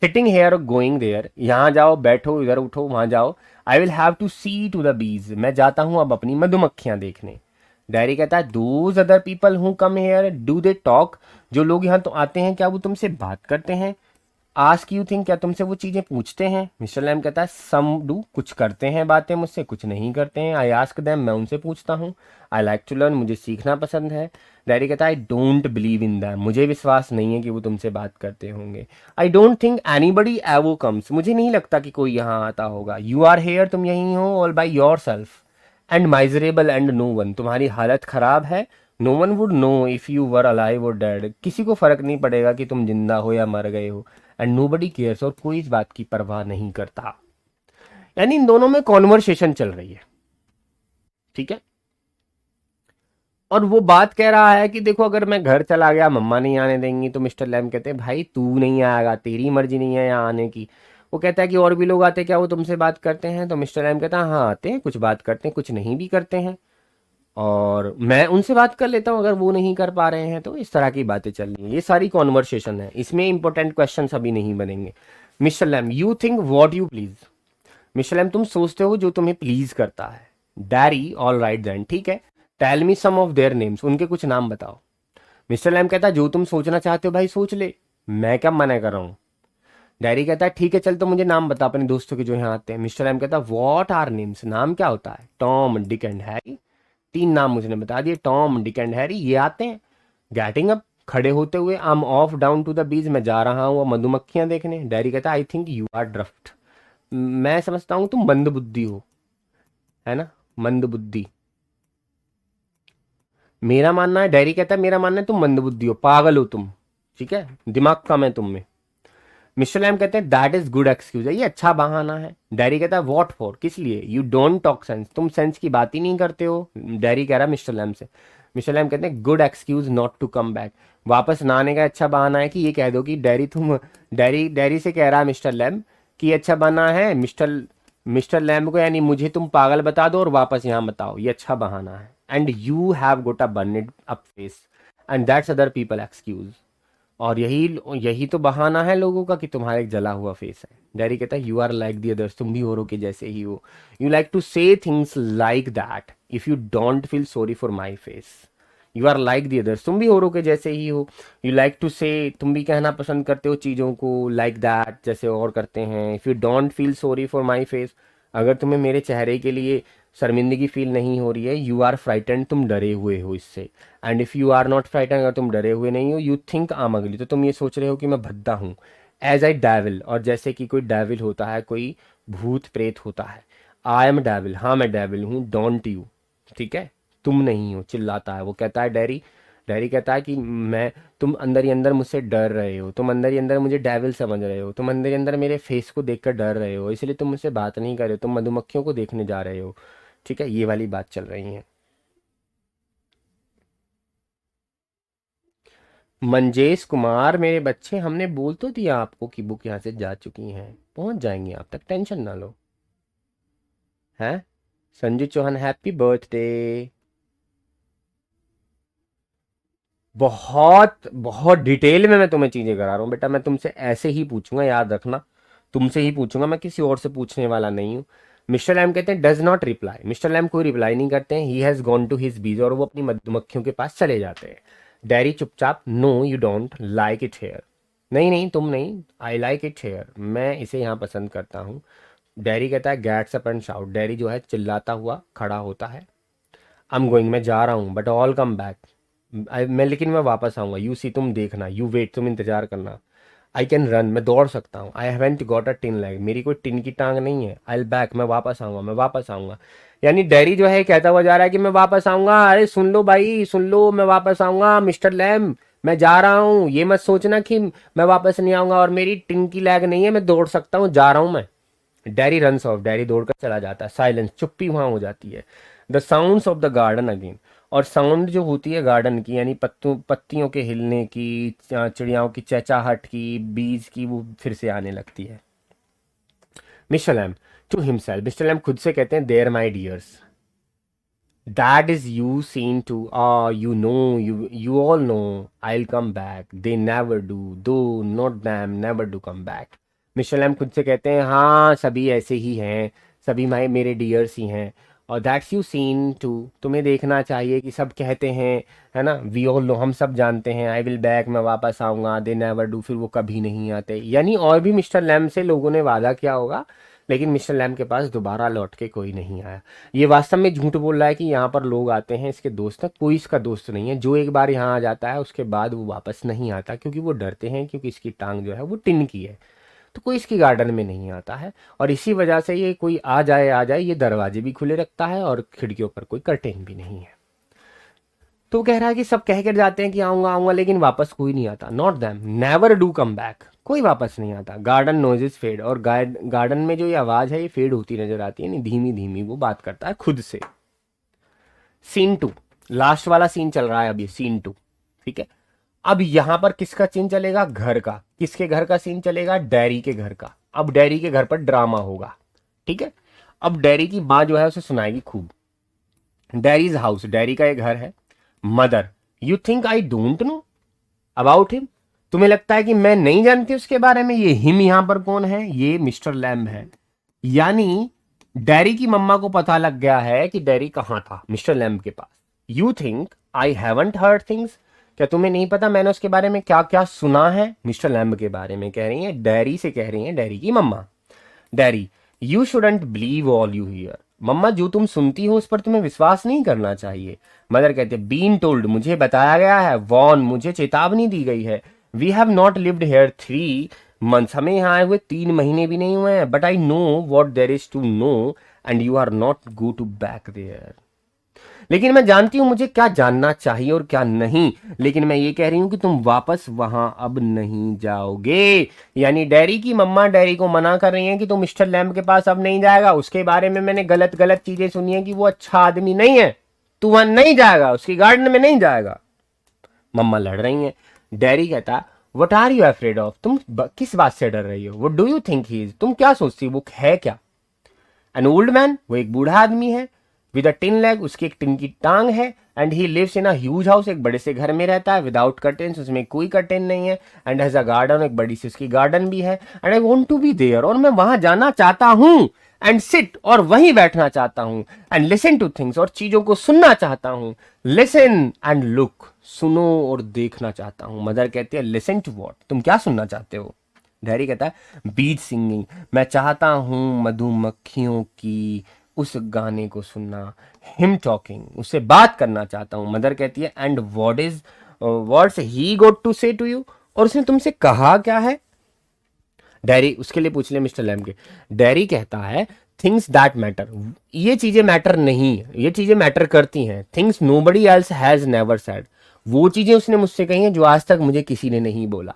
S1: सिटिंग हेयर गोइंग देयर, यहाँ जाओ बैठो, इधर उठो वहां जाओ। I will have to see to the bees, मैं जाता हूँ अब अपनी मधुमक्खियां देखने। डायरी कहता है those other people who come here do they talk, जो लोग यहाँ तो आते हैं क्या वो तुमसे बात करते हैं। आस्क यू थिंक, क्या तुमसे वो चीजें पूछते हैं। मिस्टर लैम कहता है सम डू, कुछ करते हैं बातें मुझसे, कुछ नहीं करते हैं। आई आस्क देम, मैं उनसे पूछता हूँ। आई लाइक टू लर्न, मुझे सीखना पसंद है। डैडी कहता है I don't believe in them, मुझे विश्वास नहीं है कि वो तुमसे बात करते होंगे। आई डोंट थिंक एनीबडी एवो कम्स, मुझे नहीं लगता कि कोई यहाँ आता होगा। यू आर हेयर, तुम यहीं हो, all by yourself. And miserable and no one, तुम्हारी हालत खराब है। No one would know if you were alive और डेड, किसी को फर्क नहीं पड़ेगा कि तुम जिंदा हो या मर गए हो। एंड नो बडी केयर्स, और कोई इस बात की परवाह नहीं करता। यानी इन दोनों में कॉन्वर्सेशन चल रही है, ठीक है। और वो बात कह रहा है कि देखो अगर मैं घर चला गया मम्मा नहीं आने देंगी, तो मिस्टर लैम कहते हैं भाई तू नहीं आएगा, तेरी मर्जी नहीं है यहाँ आने की। वो कहता है कि और भी लोग आते क्या वो तुमसे बात करते हैं। तो मिस्टर लैम कहता है हाँ आते हैं, कुछ बात करते हैं, कुछ नहीं भी करते हैं। और मैं उनसे बात कर लेता हूँ अगर वो नहीं कर पा रहे हैं तो। इस तरह की बातें चल रही हैं, ये सारी कॉन्वर्सेशन है, इसमें इंपॉर्टेंट क्वेश्चन अभी नहीं बनेंगे। Mister lamb you think what you please, mister Lamb तुम सोचते हो जो तुम्हें प्लीज करता है। डैरी ऑल राइट देन, ठीक है। Tell me some of their names, उनके कुछ नाम बताओ। मिस्टर लैम कहता है जो तुम सोचना चाहते हो भाई सोच ले, मैं क्या मना कर रहा हूँ। डैरी कहता है ठीक है चल, तो मुझे नाम बता अपने दोस्तों के जो यहाँ आते हैं। मिस्टर लैम कहता है वॉट आर नेम्स, नाम क्या होता है। टॉम, डिक एंड हैरी, तीन नाम मुझे बता दिए, टॉम, डिक एंड हैरी, ये आते हैं। गेटिंग अप, खड़े होते हुए। I am off down to the bees, मैं जा रहा हूँ मधुमक्खियां देखने। डैरी कहता है I think you are drought, मैं समझता हूँ तुम मंद बुद्धि हो, है ना, मंद बुद्धि। मेरा मानना है, डैरी कहता है मेरा मानना है तुम मंदबुद्धि हो, पागल हो तुम, ठीक है, दिमाग कम है तुम में। मिस्टर लैम कहते हैं दैट इज गुड एक्सक्यूज है, ये अच्छा बहाना है। डैरी कहता है व्हाट फॉर, किस लिए। यू डोंट टॉक सेंस, तुम सेंस की बात ही नहीं करते हो। डैरी कह रहा है मिस्टर लैम से। मिस्टर लैम कहते हैं good excuse not to come back, वापस ना आने का अच्छा बहाना है कि ये कह दो कि डैरी तुम, डैरी डैरी से कह रहा है मिस्टर लैम कि ये अच्छा बहाना है मिस्टर मिस्टर लैम को, यानी मुझे तुम पागल बता दो और वापस यहाँ बताओ, ये अच्छा बहाना है। And you have got a burned up face and that's other people excuse, और यही यही तो बहाना है लोगों का कि तुम्हारा एक जला हुआ फेस है। डैरी कहता है you are like the others, तुम भी औरों के जैसे ही हो। You like to say things like that if you don't feel sorry for my face. You are like the others, तुम भी औरों के जैसे ही हो। यू लाइक टू से, तुम भी कहना पसंद करते हो चीज़ों को लाइक दैट, जैसे और करते हैं। If you don't feel sorry for my face, अगर तुम्हें मेरे चेहरे के लिए शर्मिंदगी फील नहीं हो रही है। यू आर फ्राइटेंड, तुम डरे हुए हो इससे। And if you are not frightened, अगर तुम डरे हुए नहीं हो। यू थिंक आम अगली, तो तुम ये सोच रहे हो कि मैं भद्दा हूँ। एज आई डेविल, और जैसे कि कोई डेविल होता है, कोई भूत प्रेत होता है। आई एम डेविल, हाँ मैं डेविल हूँ, डोंट यू, ठीक है, तुम नहीं हो, चिल्लाता है। वो कहता है डैरी, डैरी कहता है कि मैं, तुम अंदर ही अंदर मुझसे डर रहे हो, तुम अंदर ही अंदर मुझे डेविल समझ रहे हो, तुम अंदर ही अंदर मेरे फेस को देखकर डर रहे हो, इसलिए तुम मुझसे बात नहीं कर रहे हो, तुम मधुमक्खियों को देखने जा रहे हो, ठीक है, ये वाली बात चल रही है। मंजेश कुमार मेरे बच्चे, हमने बोल तो दिया आपको कि बुक यहाँ से जा चुकी हैं, पहुंच जाएंगी आप तक, टेंशन ना लो। हैं, संजू चौहान हैप्पी बर्थडे। बहुत बहुत डिटेल में मैं तुम्हें चीजें करा रहा हूँ बेटा। मैं तुमसे ऐसे ही पूछूंगा, याद रखना, तुमसे ही पूछूंगा, मैं किसी और से पूछने वाला नहीं हूँ। मिस्टर लैम कहते हैं does not reply, mister Lamb कोई रिप्लाई नहीं करते हैं। He has gone to his bees, और वो अपनी मधुमक्खियों के पास चले जाते हैं। डैरी चुपचाप, no you don't like it here, नहीं नहीं तुम नहीं, आई लाइक इट हेयर, मैं इसे यहाँ पसंद करता हूँ। डैरी कहता है gets up and shout, Derry जो है चिल्लाता हुआ खड़ा होता है। आई एम गोइंग, मैं जा रहा हूँ, बट ऑल कम बैक, मैं लेकिन मैं वापस आऊँगा। यू सी, तुम देखना, यू वेट, तुम इंतजार करना। आई कैन रन, मैं दौड़ सकता हूँ। I haven't got a tin leg, मेरी कोई टिन की टांग नहीं है। आई बैक, मैं वापस आऊँगा, मैं वापस आऊँगा। यानी डैरी जो है कहता हुआ जा रहा है कि मैं वापस आऊँगा, अरे सुन लो भाई सुन लो, मैं वापस आऊँगा मिस्टर लैम, मैं जा रहा हूँ। ये मत सोचना कि मैं वापस नहीं आऊँगा और मेरी टिन की लैग नहीं है, मैं दौड़ सकता हूँ, जा रहा हूँ मैं। डैरी रन्स ऑफ, डैरी दौड़कर चला जाता है। साइलेंस, चुप्पी वहां हो जाती है। The sounds of the garden again, और साउंड जो होती है गार्डन की, यानी पत्तियों के हिलने की, चिड़ियाओं की चहचहाहट की, बीज की, वो फिर से आने लगती है। Mister Lamb to himself, mister Lamb खुद से कहते हैं there my dears, that is you seen to, you know, you all know I'll come back, they never do, though not them never do come back। Michelle Lamb खुद से कहते हैं हाँ सभी ऐसे ही हैं, सभी मेरे डियर्स ही हैं। और दैट्स यू सीन टू, तुम्हें देखना चाहिए कि सब कहते हैं, है ना, वी ऑल नो, हम सब जानते हैं, आई विल बैक, मैं वापस आऊँगा, दे नेवर डू, फिर वो कभी नहीं आते। यानी और भी मिस्टर लैम से लोगों ने वादा किया होगा, लेकिन मिस्टर लैम के पास दोबारा लौट के कोई नहीं आया। ये वास्तव में झूठ बोल रहा है कि यहाँ पर लोग आते हैं इसके दोस्त हैं, कोई इसका दोस्त नहीं है। जो एक बार यहाँ आ जाता है उसके बाद वो वापस नहीं आता, क्योंकि वो डरते हैं, क्योंकि इसकी टांग जो है वो टिन की है, तो कोई इसकी गार्डन में नहीं आता है। और इसी वजह से ये कोई आ जाए ये दरवाजे भी खुले रखता है और खिड़कियों पर कोई कर्टेन भी नहीं है। तो वो कह रहा है कि सब कह कर जाते हैं कि आऊँगा आऊँगा, लेकिन वापस कोई नहीं आता। Not them never do come back, कोई वापस नहीं आता। गार्डन नोइजेस फेड, और गार्डन में जो ये आवाज़ है ये फेड होती नजर आती है, यानी धीमी धीमी वो बात करता है खुद से। सीन 2, लास्ट वाला सीन चल रहा है अभी, सीन 2, ठीक है। अब यहां पर किसका सीन चलेगा? घर का। किसके घर का सीन चलेगा? डैरी के घर का। अब डैरी के घर पर ड्रामा होगा, ठीक है। अब डैरी की माँ जो है उसे सुनाएगी खूब। डैरीज हाउस, डैरी का एक घर है। Mother, you think I don't know about him, तुम्हें लगता है कि मैं नहीं जानती उसके बारे में? ये हिम यहां पर कौन है? ये मिस्टर लैम्ब है। यानी डैरी की मम्मा को पता लग गया है कि डैरी कहां था, मिस्टर लैम्ब के पास। You think I haven't heard things, क्या तुम्हें नहीं पता मैंने उसके बारे में क्या क्या सुना है? मिस्टर लैम्ब के बारे में कह रही है, डैरी से कह रही है, डैरी की मम्मा। Derry, you shouldn't believe all you hear, मम्मा जो तुम सुनती हो उस पर तुम्हें विश्वास नहीं करना चाहिए। मदर कहते हैं बीन टोल्ड, मुझे बताया गया है, वॉर्न, मुझे चेतावनी दी गई है। We have not lived here 3 months, हमें यहाँ आए हुए 3 महीने भी नहीं हुए हैं। But I know what there is to know and you are not go to back there, लेकिन मैं जानती हूं मुझे क्या जानना चाहिए और क्या नहीं, लेकिन मैं ये कह रही हूं कि तुम वापस वहां अब नहीं जाओगे। यानी डैरी की मम्मा डैरी को मना कर रही हैं कि तुम मिस्टर लैम्ब के पास अब नहीं जाएगा, उसके बारे में मैंने गलत गलत चीजें सुनी है कि वो अच्छा आदमी नहीं है, तू वहां नहीं जाएगा, उसकी गार्डन में नहीं जाएगा। मम्मा लड़ रही हैं। डैरी कहता, what are you afraid of, तुम किस बात से डर रही हो? What do you think he is, तुम क्या सोचती हो वो है क्या? एन ओल्ड मैन, वो एक बूढ़ा आदमी है। विद अ टिन लेग, उसकी एक टिन की टांग है। And he lives in a huge house, एक बड़े से घर में रहता है। विदाउट कर्टेन्स, उसमें कोई कर्टेन नहीं है। एंड हैज अ गार्डन, एक बड़ी सी उसकी गार्डन भी है। And I want to be there, और मैं वहां जाना चाहता हूँ। एंड सिट, और वहीं बैठना चाहता हूँ। एंड लिसन टू थिंग्स, और चीजों को सुनना चाहता हूँ। लिसन एंड लुक, सुनो और देखना चाहता हूँ। मदर कहती है लिसन टू वॉट, तुम क्या सुनना चाहते हो? डैरी कहता है बीच सिंगिंग, मैं चाहता हूँ मधुमक्खियों की उस गाने को सुनना। हिम टॉकिंग, उससे बात करना चाहता हूँ। मदर कहती है and what's he got to say to you, और उसने तुमसे कहा क्या है? डैरी, उसके लिए पूछ ले मिस्टर लैम के। डैरी कहता है थिंग्स दैट मैटर, ये चीजें मैटर नहीं, ये चीजें मैटर करती हैं। Things nobody else has never said, वो चीजें उसने मुझसे कही हैं जो आज तक मुझे किसी ने नहीं बोला।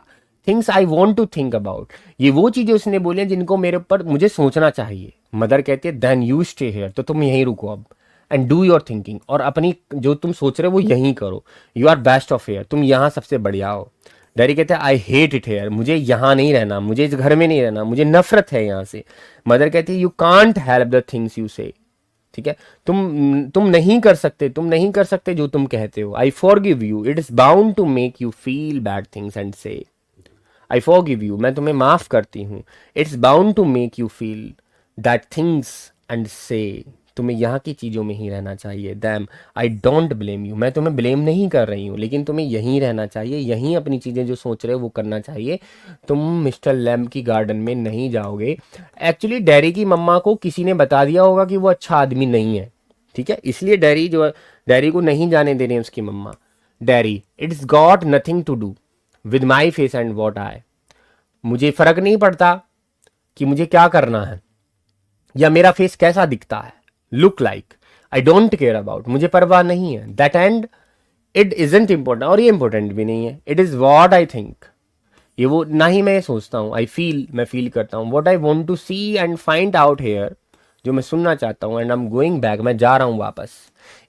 S1: Things I want to think about, ये वो चीजें उसने बोली हैं जिनको मेरे ऊपर मुझे सोचना चाहिए। मदर कहती है देन यू स्टे हियर, तो तुम यहीं रुको अब। एंड डू योर थिंकिंग, और अपनी जो तुम सोच रहे हो वो यहीं करो। You are best of here, तुम यहाँ सबसे बढ़िया हो। डैडी कहते हैं आई हेट इट हेयर, मुझे यहाँ नहीं रहना, मुझे इस घर में नहीं रहना, मुझे नफरत है यहाँ से। मदर कहती है you can't help the things you से, ठीक है, तुम नहीं कर सकते, तुम नहीं कर सकते जो तुम कहते हो। I forgive you, it is bound to make you feel bad things and say, I forgive you, मैं तुम्हें माफ करती हूँ, it's bound to make you feel that things and say, तुम्हें यहाँ की चीज़ों में ही रहना चाहिए। Damn I don't blame you, मैं तुम्हें ब्लेम नहीं कर रही हूँ, लेकिन तुम्हें यहीं रहना चाहिए, यहीं अपनी चीज़ें जो सोच रहे हो वो करना चाहिए। तुम मिस्टर लैम्ब की गार्डन में नहीं जाओगे। एक्चुअली डैरी की मम्मा को किसी ने बता दिया होगा कि वो अच्छा आदमी नहीं है, ठीक है, इसलिए डैरी जो है, डैरी को नहीं जाने दे रही है उसकी मम्मा। Derry, it's got nothing to do with my face and what I, मुझे फर्क नहीं पड़ता कि मुझे क्या करना है या मेरा फेस कैसा दिखता है, look like, I don't care about, मुझे परवाह नहीं है। That and it isn't important, और ये इंपॉर्टेंट भी नहीं है। It is what I think, ये वो ना ही मैं सोचता हूँ। आई फील, मैं फील करता हूँ। What I want to see and find out here, जो मैं सुनना चाहता हूँ। And I am going back, मैं जा रहा हूँ वापस।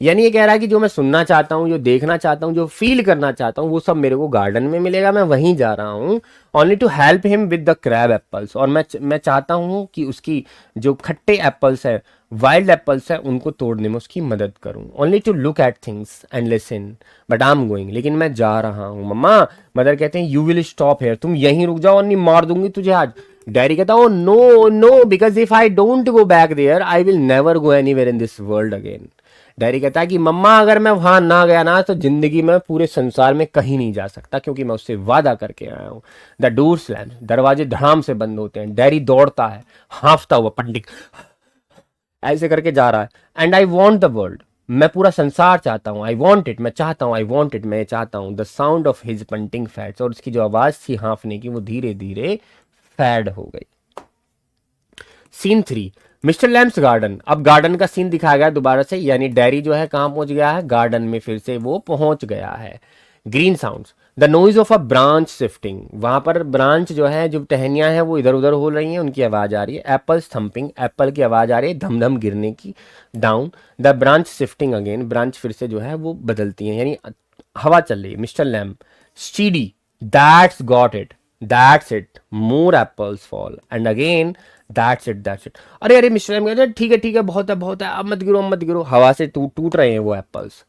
S1: यानी ये कह रहा है कि जो मैं सुनना चाहता हूँ, जो देखना चाहता हूँ, जो फील करना चाहता हूँ, वो सब मेरे को गार्डन में मिलेगा, मैं वहीं जा रहा हूँ। Only to help him with the crab apples, और मैं चाहता हूँ कि उसकी जो खट्टे एप्पल्स है, वाइल्ड एप्पल्स है, उनको तोड़ने में उसकी मदद करूँ। Only to look at things and listen, but I am going, लेकिन मैं जा रहा हूँ। मम्मा, मदर कहते हैं यू विल स्टॉप हेयर, तुम यहीं रुक जाओ, और नहीं मार दूंगी तुझे आज। डैडी कहता oh no no, because if I don't go back there I will never go anywhere in this world again. Daddy कहता है कि मम्मा अगर मैं वहां ना गया ना तो जिंदगी में पूरे संसार में कहीं नहीं जा सकता, क्योंकि मैं उससे वादा करके आया हूं। द डोर स्लैम, दरवाजे धड़ाम से बंद होते हैं। डैडी दौड़ता है, हाफता हुआ, पंडित ऐसे करके जा रहा है। And I want the world, मैं पूरा संसार चाहता हूँ। आई वॉन्ट इट, मैं चाहता हूँ। आई वॉन्ट इट, मैं चाहता हूँ। The sound of his painting fats, और उसकी जो आवाज थी हाँफने की, वो धीरे धीरे फैड हो गई। Scene 3, mister Lamb's garden. अब गार्डन का सीन दिखाया गया दोबारा से, यानी डैरी जो है कहाँ पहुंच गया है, गार्डन में फिर से वो पहुंच गया है। Green sounds, the noise of a branch shifting, वहां पर ब्रांच जो है, जो टहनियां हैं वो इधर उधर हो रही हैं, उनकी आवाज आ रही है। एप्पल्स थम्पिंग, एप्पल की आवाज आ रही है धम धम गिरने की, down. The branch shifting again, branch फिर से जो है वो बदलती है, यानी हवा चल रही है। Mister lamp, steady, that's got it, that's it, more apples fall and again that's it, that's it. अरे अरे मिस्टर लैम्प कहते ठीक है बहुत है, अब मत गिरो, अब मत गिरो। हवा से टूट टूट रहे हैं वो apples.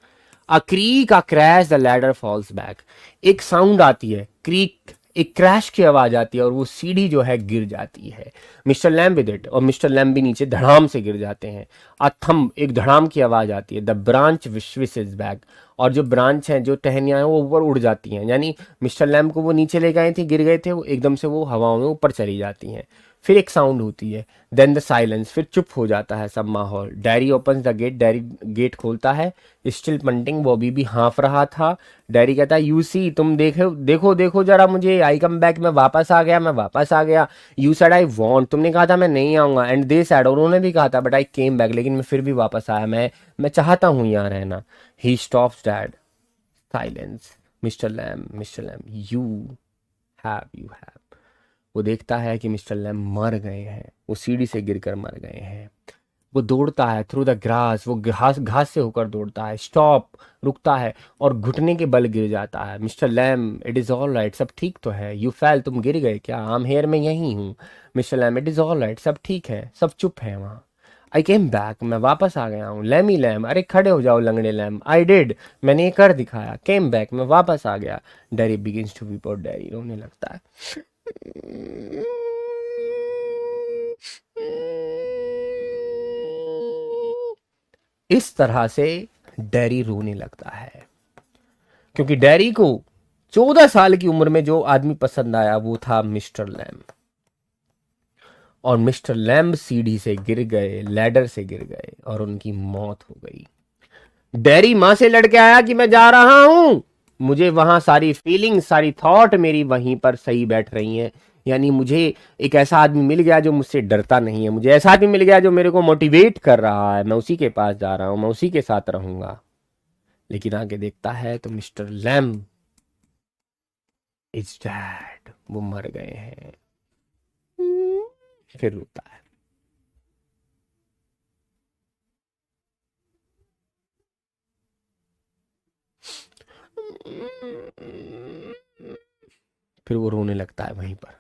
S1: A creek, a crash, the ladder falls back, एक साउंड आती है, क्रीक, एक क्रैश की आवाज आती है, और वो सीढ़ी जो है गिर जाती है। मिस्टर लैम्ब विद इट, और मिस्टर लैम्ब भी नीचे धड़ाम से गिर जाते हैं। अ थम, एक धड़ाम की आवाज आती है। द ब्रांच विशेस बैक, और जो ब्रांच है, जो टहनियां हैं, वो ऊपर उड़ जाती हैं, यानी मिस्टर लैम्ब को वो नीचे ले गए थे, गिर गए थे, वो एकदम से वो हवाओं में ऊपर चली जाती हैं। फिर एक साउंड होती है, देन द साइलेंस, फिर चुप हो जाता है सब माहौल। Derry opens the gate, Derry gate खोलता है, स्टिल पंटिंग, वो अभी भी हाँफ रहा था। डैरी कहता है यू सी, तुम देखो देखो देखो जरा मुझे, आई कम बैक, मैं वापस आ गया, मैं वापस आ गया। यू सेड आई वॉन्ट, तुमने कहा था मैं नहीं आऊंगा, एंड दे सेड, और उन्होंने भी कहा था, बट आई केम बैक, लेकिन मैं फिर भी वापस आया, मैं चाहता हूँ यहाँ रहना। He stops dad, silence. Mister lamb, you have, वो देखता है कि मिस्टर लैम मर गए हैं, वो सीढ़ी से गिरकर मर गए हैं। वो दौड़ता है थ्रू द ग्रास, वो घास घास से होकर दौड़ता है। स्टॉप, रुकता है, और घुटने के बल गिर जाता है। Mister Lamb, it is all right, सब ठीक तो है। यू फेल, तुम गिर गए क्या? आम हेयर, मैं यहीं हूँ। Mister Lamb, it is all right, सब ठीक है, सब चुप है वहाँ। आई केम बैक, मैं वापस आ गया हूँ। लैमी लैम, अरे खड़े हो जाओ लंगड़े लैम। आई डिड, मैंने ये कर दिखाया। केम बैक, मैं वापस आ गया। डैरी बिगिंस टू वीप, और डैरी रोने लगता है। इस तरह से डैरी रोने लगता है, क्योंकि डैरी को 14 साल की उम्र में जो आदमी पसंद आया वो था मिस्टर लैम्ब, और मिस्टर लैम्ब सीढ़ी से गिर गए, लैडर से गिर गए, और उनकी मौत हो गई। डैरी मां से लड़के आया कि मैं जा रहा हूं, मुझे वहां सारी फीलिंग, सारी थॉट मेरी वहीं पर सही बैठ रही हैं। यानी मुझे एक ऐसा आदमी मिल गया जो मुझसे डरता नहीं है, मुझे ऐसा आदमी मिल गया जो मेरे को मोटिवेट कर रहा है, मैं उसी के पास जा रहा हूं, मैं उसी के साथ रहूंगा। लेकिन आगे देखता है तो मिस्टर लैम्ब इज डैड, वो मर गए हैं। फिर रोता है। फिर वो रोने लगता है वहीं पर।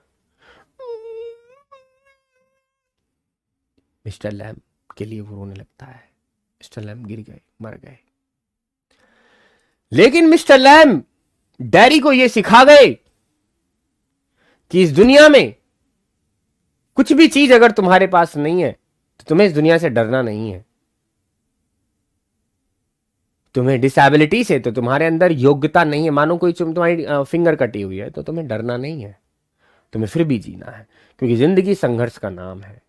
S1: मिस्टर लैम्ब के लिए वो रोने लगता है। मिस्टर लैम गिर गए, मर गए। लेकिन मिस्टर लैम डैरी को यह सिखा गए कि इस दुनिया में कुछ भी चीज अगर तुम्हारे पास नहीं है तो तुम्हें इस दुनिया से डरना नहीं है। तुम्हें डिसेबिलिटी से, तो तुम्हारे अंदर योग्यता नहीं है, मानो कोई तुम्हारी फिंगर कटी हुई है, तो तुम्हें डरना नहीं है, तुम्हें फिर भी जीना है, क्योंकि जिंदगी संघर्ष का नाम है।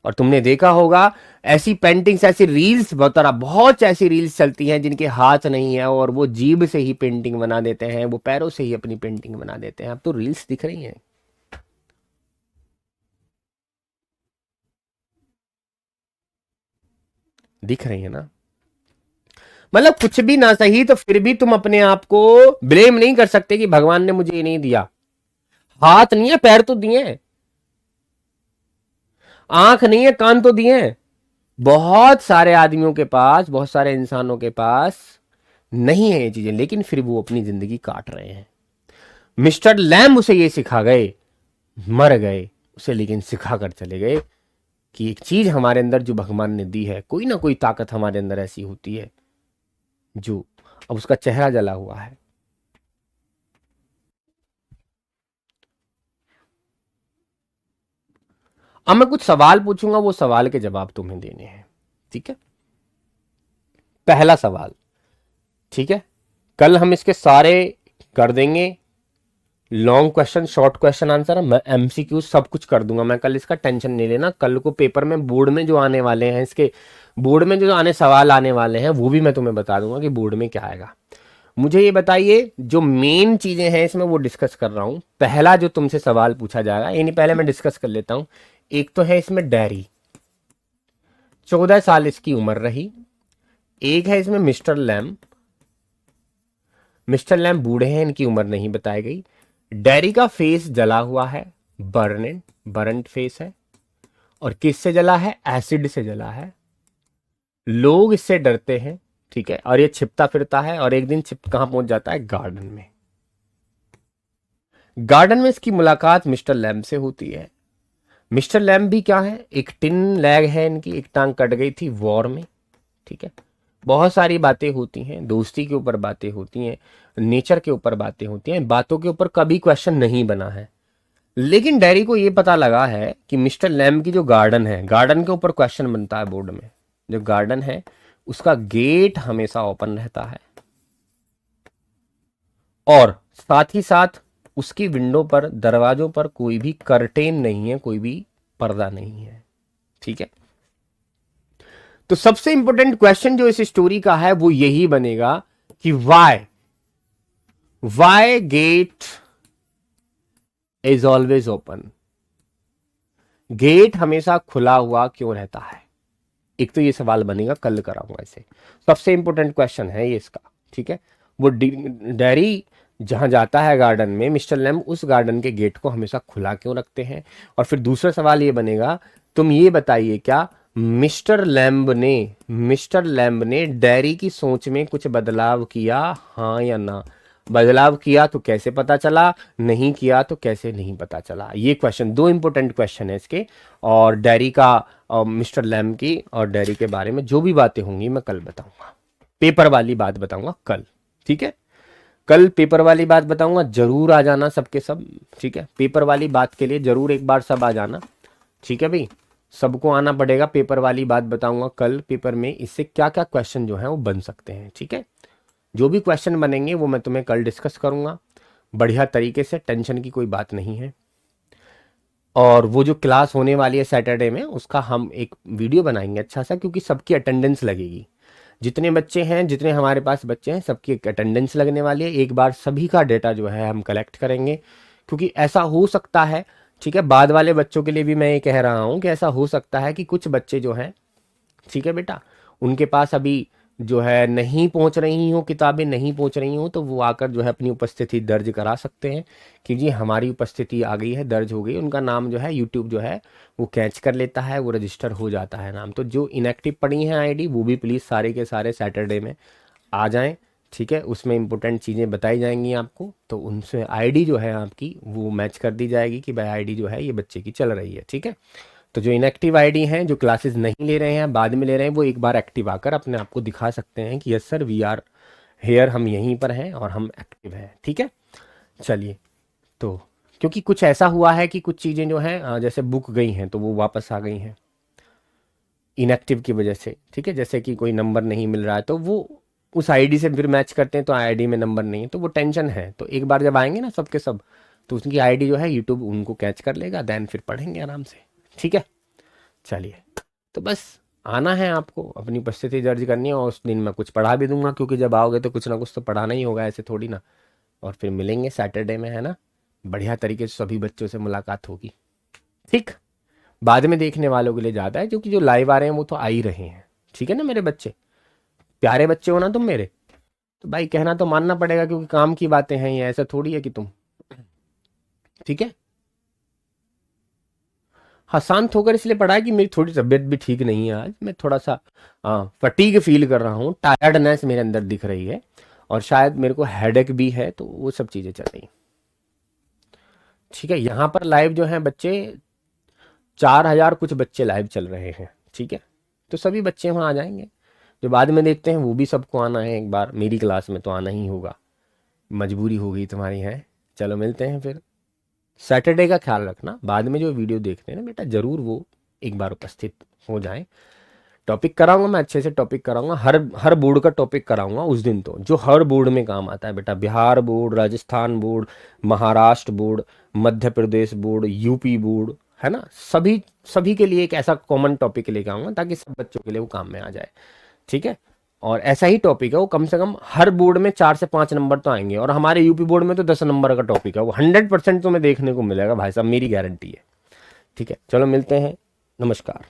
S1: और तुमने देखा होगा ऐसी पेंटिंग्स, ऐसी रील्स, बहुत ऐसी रील्स चलती हैं जिनके हाथ नहीं है और वो जीभ से ही पेंटिंग बना देते हैं, वो पैरों से ही अपनी पेंटिंग बना देते हैं। अब तो रील्स दिख रही हैं, दिख रही है ना। मतलब कुछ भी ना सही तो फिर भी तुम अपने आप को ब्लेम नहीं कर सकते कि भगवान ने मुझे ये नहीं दिया। हाथ नहीं है, पैर तो दिए हैं, आंख नहीं है, कान तो दिए हैं। बहुत सारे आदमियों के पास, बहुत सारे इंसानों के पास नहीं है ये चीजें, लेकिन फिर वो अपनी जिंदगी काट रहे हैं। मिस्टर लैम उसे ये सिखा गए, मर गए उसे, लेकिन सिखा कर चले गए कि एक चीज हमारे अंदर जो भगवान ने दी है, कोई ना कोई ताकत हमारे अंदर ऐसी होती है जो, अब उसका चेहरा जला हुआ है। अब मैं कुछ सवाल पूछूंगा, वो सवाल के जवाब तुम्हें देने हैं, ठीक है। पहला सवाल, ठीक है, कल हम इसके सारे कर देंगे, long question, short question answer, मैं एमसीक्यू सब कुछ कर दूंगा मैं कल, इसका टेंशन नहीं लेना। कल को पेपर में, बोर्ड में जो आने वाले हैं, इसके बोर्ड में जो आने सवाल आने वाले हैं वो भी मैं तुम्हें बता दूंगा कि बोर्ड में क्या आएगा। मुझे ये बताइए, जो मेन चीजें हैं इसमें वो डिस्कस कर रहा हूं। पहला जो तुमसे सवाल पूछा जाएगा, यानी पहले मैं डिस्कस कर लेता हूं। एक तो है इसमें डैरी, 14 साल इसकी उम्र रही। एक है इसमें मिस्टर लैम, मिस्टर लैम बूढ़े हैं, इनकी उम्र नहीं बताई गई। डैरी का फेस जला हुआ है, बर्नड फेस है, और किससे जला है? एसिड से जला है। लोग इससे डरते हैं, ठीक है, और ये छिपता फिरता है, और एक दिन छिप कहां पहुंच जाता है? गार्डन में। गार्डन में इसकी मुलाकात मिस्टर लैम से होती है। मिस्टर लैम भी क्या है? एक टिन लैग है इनकी, एक टांग कट गई थी वॉर में, ठीक है। बहुत सारी बातें होती हैं, दोस्ती के ऊपर बातें होती हैं, नेचर के ऊपर बातें होती हैं, बातों के ऊपर कभी क्वेश्चन नहीं बना है। लेकिन डैरी को यह पता लगा है कि मिस्टर लैम की जो गार्डन है, गार्डन के ऊपर क्वेश्चन बनता है बोर्ड में। जो गार्डन है उसका गेट हमेशा ओपन रहता है, और साथ ही साथ उसकी विंडो पर, दरवाजों पर कोई भी कर्टेन नहीं है, कोई भी पर्दा नहीं है, ठीक है। तो सबसे इंपॉर्टेंट क्वेश्चन जो इस स्टोरी का है वो यही बनेगा कि why gate is always open, gate हमेशा खुला हुआ क्यों रहता है। एक तो ये सवाल बनेगा, कल कराऊंगा इसे, सबसे इंपॉर्टेंट क्वेश्चन है ये इसका, ठीक है। वो डैरी जहां जाता है गार्डन में, मिस्टर लैम उस गार्डन के गेट को हमेशा खुला क्यों रखते हैं। और फिर दूसरा सवाल ये बनेगा, तुम ये बताइए, क्या मिस्टर लैम्ब ने डैरी की सोच में कुछ बदलाव किया, हाँ या ना? बदलाव किया तो कैसे पता चला, नहीं किया तो कैसे नहीं पता चला? ये क्वेश्चन, दो इंपॉर्टेंट क्वेश्चन है इसके। और डैरी का, मिस्टर लैम्ब की और डैरी के बारे में जो भी बातें होंगी मैं कल बताऊंगा, पेपर वाली बात बताऊंगा कल, ठीक है। कल पेपर वाली बात बताऊंगा, जरूर आ जाना सबके सब, ठीक है। पेपर वाली बात के लिए जरूर एक बार सब आ जाना, ठीक है भाई, सबको आना पड़ेगा। पेपर वाली बात बताऊंगा कल पेपर में, इससे क्या क्या क्वेश्चन जो है वो बन सकते हैं, ठीक है। जो भी क्वेश्चन बनेंगे वो मैं तुम्हें कल डिस्कस करूंगा बढ़िया तरीके से, टेंशन की कोई बात नहीं है। और वो जो क्लास होने वाली है सैटरडे में, उसका हम एक वीडियो बनाएंगे अच्छा सा, क्योंकि सबकी अटेंडेंस लगेगी। जितने बच्चे हैं, जितने हमारे पास बच्चे हैं, सबकी एक अटेंडेंस लगने वाली है। एक बार सभी का डेटा जो है हम कलेक्ट करेंगे, क्योंकि ऐसा हो सकता है, ठीक है, बाद वाले बच्चों के लिए भी मैं ये कह रहा हूँ कि ऐसा हो सकता है कि कुछ बच्चे जो हैं, ठीक है बेटा, उनके पास अभी जो है नहीं पहुंच रही हो, किताबें नहीं पहुंच रही हो, तो वो आकर जो है अपनी उपस्थिति दर्ज करा सकते हैं कि जी हमारी उपस्थिति आ गई है, दर्ज हो गई। उनका नाम जो है यूट्यूब जो है वो कैच कर लेता है, वो रजिस्टर हो जाता है नाम। तो जो इनएक्टिव पड़ी हैं आईडी, वो भी प्लीज़ सारे के सारे सैटरडे में आ जाएं, ठीक है। उसमें इंपॉर्टेंट चीज़ें बताई जाएंगी आपको, तो उनसे आईडी जो है आपकी वो मैच कर दी जाएगी कि भाई आईडी जो है ये बच्चे की चल रही है, ठीक है। तो जो इनएक्टिव आईडी हैं, जो क्लासेस नहीं ले रहे हैं, बाद में ले रहे हैं, वो एक बार एक्टिव आकर अपने आप को दिखा सकते हैं कि yes sir we are here, हम यहीं पर हैं और हम एक्टिव हैं। ठीक है, चलिए। तो क्योंकि कुछ ऐसा हुआ है कि कुछ चीज़ें जो हैं जैसे बुक गई हैं तो वो वापस आ गई हैं इनएक्टिव की वजह से। ठीक है, जैसे कि कोई नंबर नहीं मिल रहा है तो वो उस आईडी से फिर मैच करते हैं तो आईडी में नंबर नहीं है, तो वो टेंशन है। तो एक बार जब आएंगे ना सबके सब, तो उसकी आईडी जो है यूट्यूब उनको कैच कर लेगा, देन फिर पढ़ेंगे आराम से। ठीक है, चलिए। तो बस आना है आपको, अपनी उपस्थिति दर्ज करनी है, और उस दिन मैं कुछ पढ़ा भी दूंगा, क्योंकि जब आओगे तो कुछ ना कुछ तो पढ़ाना ही होगा, ऐसे थोड़ी ना। और फिर मिलेंगे सैटरडे में, है ना, बढ़िया तरीके से सभी बच्चों से मुलाकात होगी। ठीक, बाद में देखने वालों के लिए ज़्यादा है, क्योंकि जो लाइव आ रहे हैं वो तो आ ही रहे हैं। ठीक है ना मेरे बच्चे, प्यारे बच्चे हो ना तुम मेरे, तो भाई कहना तो मानना पड़ेगा, क्योंकि काम की बातें हैं ये, ऐसा थोड़ी है कि तुम। ठीक है, हाँ शांत होकर इसलिए पढ़ा है कि मेरी थोड़ी तबीयत भी ठीक नहीं है आज, मैं थोड़ा सा फटीग फील कर रहा हूँ, टायर्डनेस मेरे अंदर दिख रही है, और शायद मेरे को हेडेक भी है, तो वो सब चीज़ें चल रही। ठीक है, यहाँ पर लाइव जो हैं बच्चे 4000 कुछ बच्चे लाइव चल रहे हैं। ठीक है, तो सभी बच्चे वहाँ आ जाएंगे। जो बाद में देखते हैं वो भी सबको आना है एक बार, मेरी क्लास में तो आना ही होगा, मजबूरी हो गई तुम्हारी है। चलो मिलते हैं फिर सैटरडे का ख्याल रखना, बाद में जो वीडियो देखते हैं ना बेटा, ज़रूर वो एक बार उपस्थित हो जाएं। टॉपिक कराऊंगा मैं, अच्छे से टॉपिक कराऊंगा, हर हर बोर्ड का टॉपिक कराऊंगा उस दिन, तो जो हर बोर्ड में काम आता है बेटा, Bihar board, Rajasthan board, Maharashtra board, Madhya Pradesh board, UP board, है ना, सभी सभी के लिए एक ऐसा कॉमन टॉपिक लेके आऊंगा ताकि सब बच्चों के लिए वो काम में आ जाए। ठीक है, और ऐसा ही टॉपिक है वो, कम से कम हर बोर्ड में 4 से 5 नंबर तो आएंगे, और हमारे यूपी बोर्ड में तो 10 नंबर का टॉपिक है, वो 100% तुम्हें देखने को मिलेगा भाई साहब, मेरी गारंटी है। ठीक है, चलो मिलते हैं, नमस्कार।